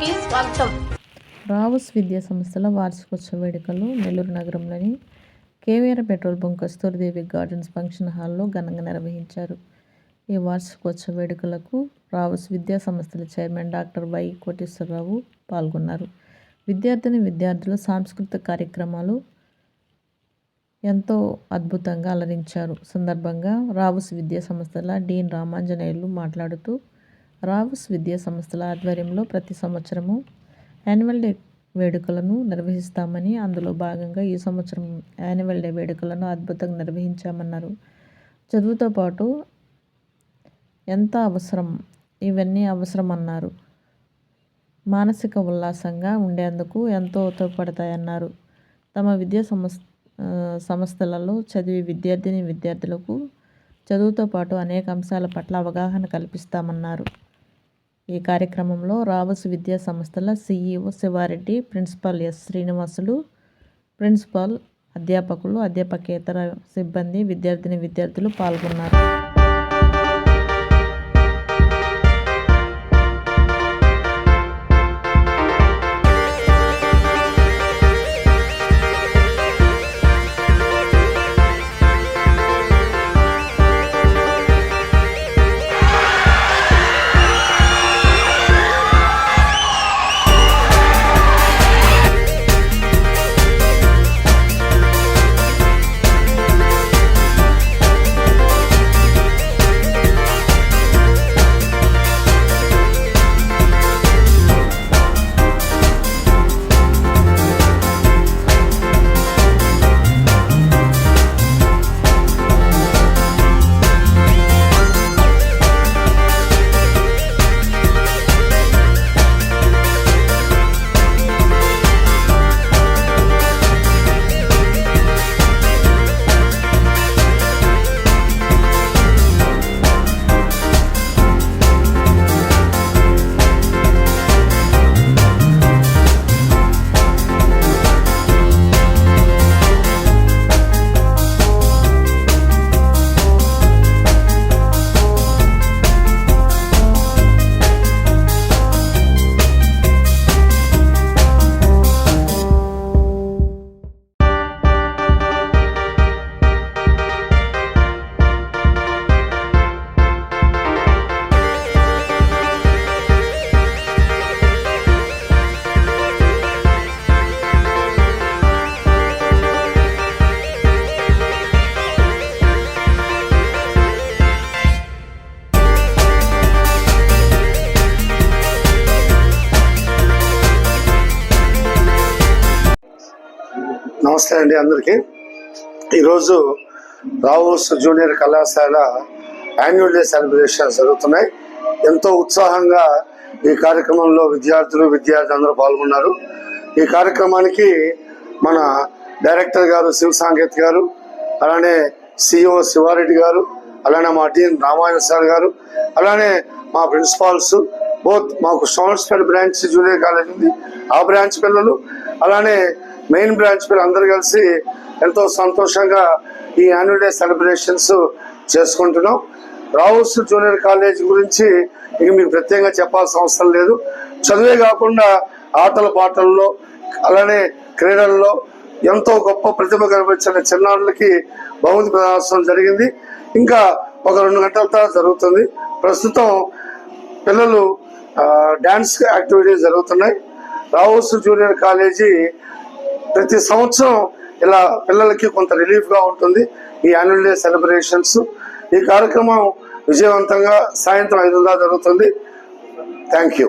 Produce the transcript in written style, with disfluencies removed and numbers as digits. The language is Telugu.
కి స్వాగతం. రావుస్ విద్యా సంస్థల వార్షికోత్సవ వేడుకలు నెల్లూరు నగరంలోని KVR petrol bunk Kasturidevi gardens function హాల్లో ఘనంగా నిర్వహించారు. ఈ వార్షికోత్సవ వేడుకలకు రావుస్ విద్యా సంస్థల చైర్మన్ డాక్టర్ వై కోటేశ్వరరావు పాల్గొన్నారు. విద్యార్థుల సాంస్కృతిక కార్యక్రమాలు ఎంతో అద్భుతంగా అలరించారు. సందర్భంగా రావుస్ విద్యా సంస్థల డీన్ రామాంజనేయులు మాట్లాడుతూ, రావుస్ విద్యా సంస్థల ఆధ్వర్యంలో ప్రతి సంవత్సరము యాన్యువల్ డే వేడుకలను నిర్వహిస్తామని, అందులో భాగంగా ఈ సంవత్సరం యాన్యువల్ డే వేడుకలను అద్భుతంగా నిర్వహించామన్నారు. చదువుతో పాటు ఇవన్నీ అవసరం అన్నారు. మానసిక ఉల్లాసంగా ఉండేందుకు ఎంతో తోడ్పడతాయన్నారు. తమ విద్యా సంస్థలలో చదివే విద్యార్థులకు చదువుతో పాటు అనేక అంశాల పట్ల అవగాహన కల్పిస్తామన్నారు. ఈ కార్యక్రమంలో రావుస్ విద్యా సంస్థల CEO Sivareddy, principal S Srinivasulu, principal, అధ్యాపకులు, అధ్యాపకేతర సిబ్బంది, విద్యార్థులు పాల్గొన్నారు. నమస్తే అండి అందరికీ. ఈరోజు రావుస్ జూనియర్ కళాశాల యాన్యువల్ డే సెలబ్రేషన్ జరుగుతున్నాయి. ఎంతో ఉత్సాహంగా ఈ కార్యక్రమంలో విద్యార్థులు అందరూ పాల్గొన్నారు. ఈ కార్యక్రమానికి మన డైరెక్టర్ గారు శివ సాంకేత్ గారు, అలానే సిఇఓ శివారెడ్డి గారు, అలానే మా డీన్ రామాంజనేయులు గారు, అలానే మా ప్రిన్సిపాల్స్, మాకు స్టోన్స్పేట్ బ్రాంచ్ జూనియర్ కాలేజ్ ఉంది, ఆ బ్రాంచ్ పిల్లలు, అలానే మెయిన్ బ్రాంచ్ పిల్లలు అందరూ కలిసి ఎంతో సంతోషంగా ఈ యాన్యువల్ డే సెలబ్రేషన్స్ చేసుకుంటున్నాం. రావుస్ జూనియర్ కాలేజ్ గురించి ఇక మీకు ప్రత్యేకంగా చెప్పాల్సిన అవసరం లేదు. చదువే కాకుండా ఆటల పాటల్లో, అలానే క్రీడల్లో ఎంతో గొప్ప ప్రతిభ కనిపించిన చిన్నారులకి బహుమతి ప్రదానం జరిగింది. ఇంకా ఒక 2 గంటల తర్వాత జరుగుతుంది. ప్రస్తుతం పిల్లలు డ్యాన్స్ యాక్టివిటీస్ జరుగుతున్నాయి. రావుస్ జూనియర్ కాలేజీ ప్రతి సంవత్సరం ఇలా పిల్లలకి కొంత రిలీఫ్గా ఉంటుంది ఈ యాన్యువల్ డే సెలబ్రేషన్స్. ఈ కార్యక్రమం విజయవంతంగా సాయంత్రం 5 జరుగుతుంది. Thank you.